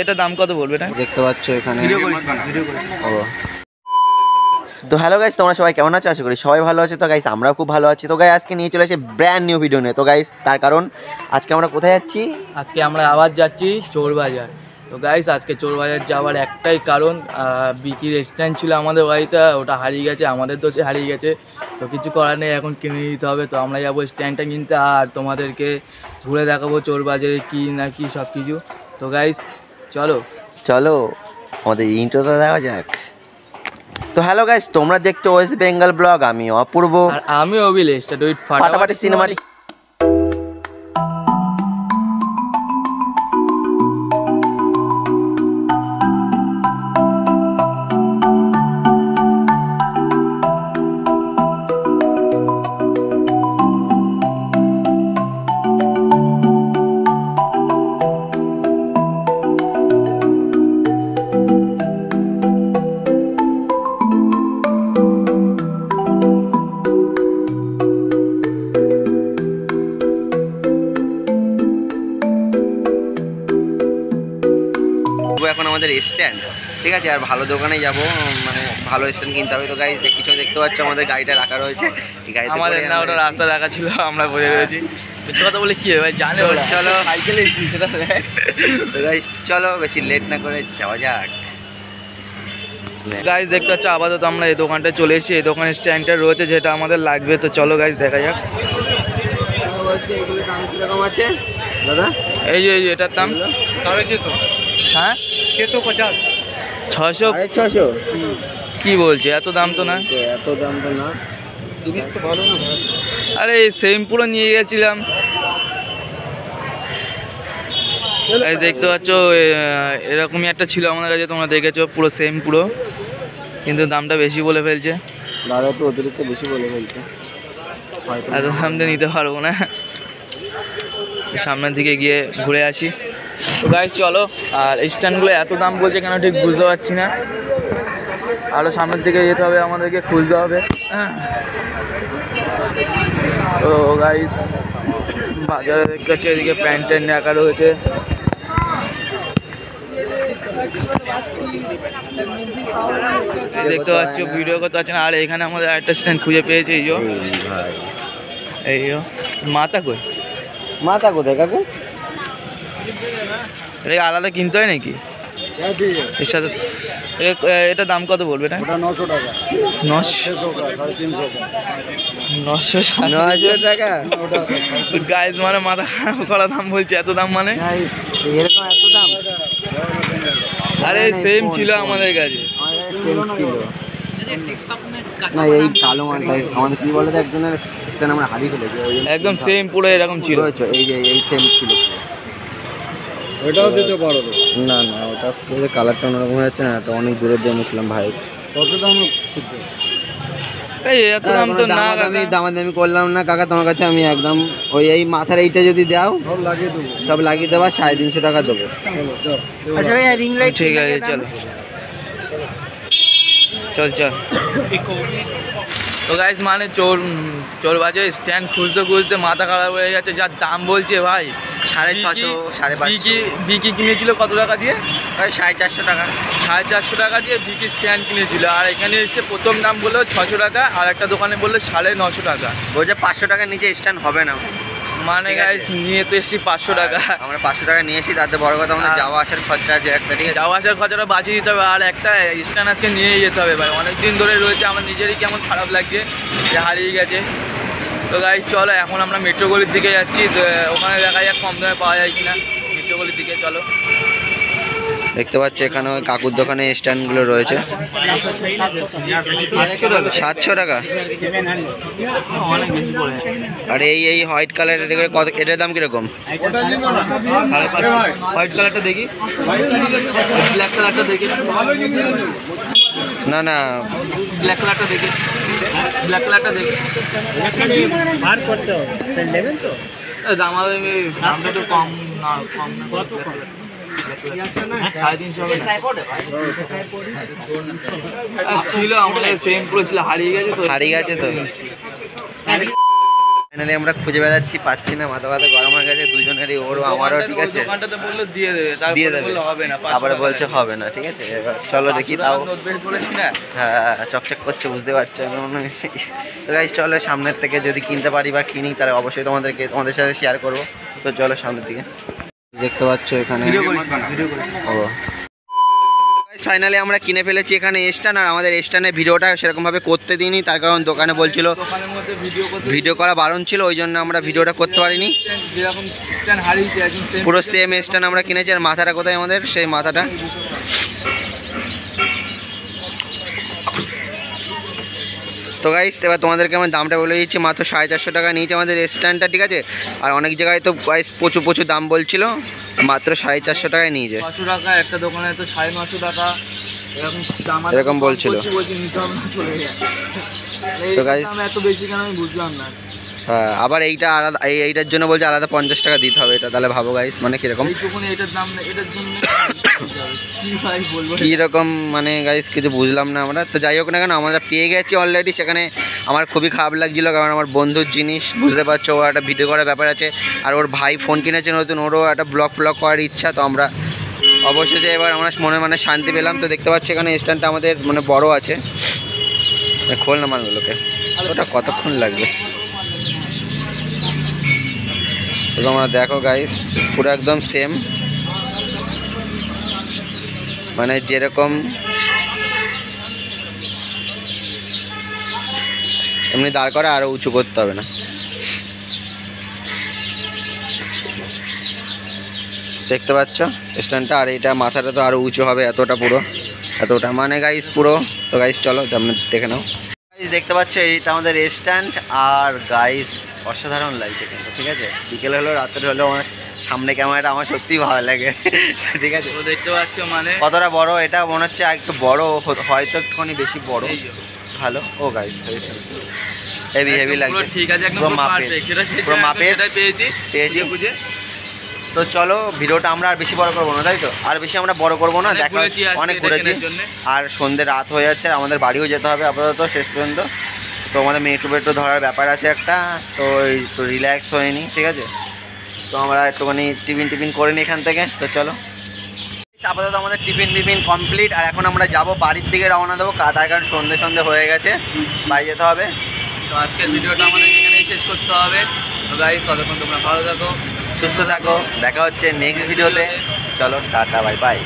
এটা দাম কত বলবে? এটা দেখতে পাচ্ছ এখানে ও। তো হ্যালো গাইস, তোমরা সবাই কেমন আছো? আশা করি সবাই ভালো আছে। তো গাইস আমরাও খুব ভালো আছি। তো গাইস আজকে নিয়ে চলে এসেছি ব্র্যান্ড নিউ ভিডিও নিয়ে। তো গাইস তার কারণ আজকে আমরা কোথায় যাচ্ছি? আজকে আমরা আবার যাচ্ছি চোরবাজার। তো গাইস আজকে চোরবাজার যাওয়ার একটাই কারণ, বিকির স্ট্যান্ড ছিল আমাদের বাড়িতে, ওটা হারিয়ে গেছে, আমাদের দোষে হারিয়ে গেছে। তো কিছু করার নেই, এখন কিনে নিতে হবে। তো আমরা যাবো স্ট্যান্ডটা কিনতে, আর তোমাদেরকে ঘুরে দেখাবো চোরবাজারে কি না কি সব কিছু। তো গাইস চলো চলো আমাদের ইন্ট্রোটা দেওয়া যাক। তো হ্যালো গাইস, তোমরা দেখছো ওয়েস্ট বেঙ্গল ব্লগ। আমি অপূর্ব আর আমি অভিলেশ। ফাটাফাটি সিনেমাটিক। এখন আমাদের স্ট্যান্ড, ঠিক আছে, আর ভালো দোকানে যাব, মানে ভালো স্ট্যান্ড কিনতে হবে। তো গাইস পিছনে দেখতে পাচ্ছ আমাদের গাড়িটা রাখা রয়েছে। আমাদের না ওটা রাস্তা রাখা ছিল, আমরা বসে রয়েছি। মিথ্যে কথা বলে কি হবে ভাই, জানে চলো সাইকেলে সেটা। তো গাইস চলো বেশি লেট না করে যাওয়া যাক। গাইস দেখতে পাচ্ছ আপাতত আমরা এই দোকানটা চলে এসেছি। এই দোকানের স্ট্যান্ডটা রয়েছে যেটা আমাদের লাগবে। তো চলো গাইস দেখা যাক। কিরকম আছে দাদা? এই যে এটার দাম 650। হ্যাঁ 650 600 600 কি বলছে? এত দাম তো না, এত দাম তো না। জিনিস তো ভালো না। আরে সেম পুরো নিয়ে গেছিলাম। দেখতে পাচ্ছ এরকমই একটা ছিল আমাদের কাছে, তোমরা দেখেছো, পুরো সেম পুরো, কিন্তু দামটা বেশি বলে ফেলছে দাদা, একটু অতিরিক্ত বেশি বলে ফেলছে। এত দাম দিয়ে নিতে পারবো না। সামনের দিকে গিয়ে ঘুরে আসি। তো গাইস চলো। আর স্ট্যান্ডগুলো এত দাম বলছে কেন ঠিক বুঝতে পারছি না। আরও সামনের দিকে যেতে হবে, আমাদেরকে খুঁজতে হবে। হ্যাঁ তো গাইস বাজারে দেখতে পাচ্ছি এদিকে প্যান্ট ট্যান্ট রাখা রয়েছে। দেখতে পাচ্ছ ভিডিও করতে পারছে না। আর এখানে আমাদের একটা স্ট্যান্ড খুঁজে পেয়েছে। এই মাথা কই? মাথা কোথায় কাকু? এটা আলাদা কিনতে হয় নাকি এর সাথে? এটা দাম কত বলবে? এটা 900 টাকা। 900 টাকা গাইস, মানে মাথা খারাপ করা দাম বলছে। এত দাম মানে এরকম এত দাম? আরে সেম ছিল আমাদের কাছে। না এই কালো মালটা আমাদের কি বলে তো, একজনের স্ট্যান্ড আমরা হারিয়ে ফেলেছি। একদম সেম পুরো এরকম ছিল। এই যে এই সেম ছিল। ওটাও দিতে পারো? না না, ওটা কালারটা অন্যরকম হয়ে যাচ্ছে না, এটা অনেক দূরের দিয়ে নিয়েছিলাম ভাই। কত দাম? এই এত দাম তো না, আমি দামাদামি করলাম না কাকা তোমার কাছে। আমি একদম ওই এই মাথার এইটা যদি দাও সব লাগিয়ে দেবা, 350 টাকা দেবো। আচ্ছা ভাই রিং লাইট ঠিক আছে, চলো চল চল। তো গাইস মানে চোরবাজার স্ট্যান্ড খুঁজতে খুঁজতে মাথা খারাপ হয়ে গেছে। যার দাম বলছে ভাই 650 550। বিকি কিনেছিল কত টাকা দিয়ে? ওই 450 টাকা। 450 টাকা দিয়ে বিকি স্ট্যান্ড কিনেছিল। আর এখানে এসে প্রথম দাম বললো 600 টাকা, আর একটা দোকানে বললো 950 টাকা। বলছে 500 টাকার নিচে স্ট্যান্ড হবে না। মানে গাইস নিয়ে তো এসেছি 500 টাকা। আমরা 500 টাকা নিয়েছি, তাতে বড় কথা আমাদের যাওয়া আসার খরচা আছে একটা, ঠিক আছে? যাওয়া আসার খরচাটা বাঁচিয়ে দিতে হবে। আর একটা স্ট্যান্ড আজকে নিয়েই যেতে হবে ভাই, অনেক দিন ধরে রয়েছে। আমার নিজেরই কেমন খারাপ লাগছে যে হারিয়ে গেছে। তো গাইস চলো এখন আমরা মেট্রো গলির দিকে যাচ্ছি। তো ওখানে দেখা যাক কম দামে পাওয়া যায় কিনা। মেট্রো গলির দিকে চলো। দেখতে পাচ্ছি এখানে ওই কাকুর দোকানে স্ট্যান্ডগুলো রয়েছে। 700 টাকা। আর এই হোয়াইট কালার কত? এটার দাম কিরকম? হোয়াইট কালারটা দেখি, ব্ল্যাক কালারটা দেখি। না না, ব্ল্যাক কালারটা দেখি, ব্ল্যাক কালারটা দেখি। বার করতে হবে, নেবেন তো? দামটা তো কম না, কম না। কত কম? 350 ছিল আমাদের সেম পুরো ছিল, হারিয়ে গেছে তো। ফাইনালি আমরা খুঁজে বেড়াচ্ছি, পাচ্ছি না, মাথা ব্যথা গরম হয়ে গেছে দুজনেরই, ওরও আমারও, ঠিক আছে দোকানটাতে বললো দিয়ে দেবে, দিয়ে তারপরে দেবে, বললো হবে না, আবার বলছে হবে না, ঠিক আছে এবার চলো দেখি তাও। নোট বের করেছি না, হ্যাঁ চকচক করছে, বুঝতে পারছো। তো গাইস চলো সামনের থেকে যদি কিনতে পারি বা কিনি তাহলে অবশ্যই তোমাদের সাথে শেয়ার করবো। তো চলো সামনের দিকে। দেখতে পাচ্ছ এখানে ও ফাইনালি আমরা কিনে ফেলেছি এখানে স্ট্যান্ড। আর আমাদের স্ট্যান্ডের ভিডিওটা সেরকমভাবে করতে দিইনি, তার কারণ দোকানে বলছিল দোকানের মধ্যে ভিডিও করা বারণ ছিল, ওই জন্য আমরা ভিডিওটা করতে পারিনি। যেরকম স্ট্যান্ড হারিয়েছে একদম পুরো সেম স্ট্যান্ড আমরা কিনেছি। আর মাথাটা কোথায় আমাদের, সেই মাথাটা তো গাইস এবার তোমাদেরকে আমার দামটা বলে দিচ্ছি, মাত্র 450 টাকা নিয়েছে আমাদের স্ট্যান্ডটা, ঠিক আছে। আর অনেক জায়গায় তো গাইস প্রচুর দাম বলছিল, মাত্র 450 টাকায় নিয়েছে। 500 টাকা, একটা দোকানে তো 950 টাকা এরকম বলছিল। নিতে হবে না, চলে যায়। তো গাইস এত বেশি কেন আমি বুঝলাম না। হ্যাঁ আবার এইটা আলাদা, এইটার জন্য বলছে আলাদা 50 টাকা দিতে হবে। এটা তাহলে ভাবো গাইস মানে কীরকম, এটার দাম না, এটার জন্য কি ভাই বলবো, কীরকম মানে গাইস কিছু বুঝলাম না আমরা। তো যাই হোক না কেন আমরা পেয়ে গেছি অলরেডি। সেখানে আমার খুবই খারাপ লাগছিলো, কারণ আমার বন্ধুর জিনিস, বুঝতে পারছো, ওর একটা ভিডিও করার ব্যাপার আছে। আর ওর ভাই ফোন কিনেছে নতুন, ওরও একটা ব্লগ করার ইচ্ছা। তো আমরা অবশ্যই এবার আমরা মনে শান্তি পেলাম। তো দেখতে পাচ্ছি এখানে স্ট্যান্ডটা আমাদের মানে বড় আছে। খোল না মালগুলোকে, ওটা কতক্ষণ লাগবে। তো তোমরা দেখো গাইস পুরো একদম সেম, মানে যেরকম এমনি দাঁড় করা, আরও উঁচু করতে হবে না। দেখতে পাচ্ছ স্ট্যান্ডটা, আর এটা মাথাটা তো আরও উঁচু হবে, এতটা মানে গাইস পুরো। তো গাইস চলো তোমরা দেখে নাও। গাইস দেখতে পাচ্ছ এইটা আমাদের স্ট্যান্ড। আর গাইস অসাধারণ লাগছে কিন্তু, ঠিক আছে। বিকেল হলো রাত্রে হলো আমার সামনে ক্যামেরাটা আমার সত্যিই ভালো লাগে, ঠিক আছে। তো দেখতে পাচ্ছ মানে কতটা বড়, এটা মনে হচ্ছে আর একটু বড়, হয়তো একটুখানি বেশি বড়, ভালো। ও গাইস হেভি লাগছে, ঠিক আছে, একদম পুরো মাপের, পুরো মাপের পেয়েছি। বুঝে তো চলো ভিডিওটা আমরা আর বেশি বড় করবো না, তাই তো, আর বেশি আমরা বড় করবো না। দেখা অনেক ঘুরেছি, আর সন্ধ্যে রাত হয়ে যাচ্ছে, আর আমাদের বাড়িও যেতে হবে আপাতত শেষ পর্যন্ত। তো আমাদের মেট্রো ধরার ব্যাপার আছে একটা, তো একটু রিল্যাক্স হয়নি, ঠিক আছে। তো আমরা একটুখানি টিফিন করে নিই এখান থেকে। তো চলো আপাতত আমাদের টিফিন কমপ্লিট। আর এখন আমরা যাব বাড়ির দিকে, রওনা দেবো, তার কারণ সন্ধ্যে হয়ে গেছে, বাড়ি যেতে হবে। তো আজকের ভিডিওটা আমাদের এখানেই শেষ করতে হবে। তো গাইস ততক্ষণ তোমরা ভালো থাকো, সুস্থ থাকো, দেখা হচ্ছে নেক্সট ভিডিওতে। চলো টাটা, বাই বাই।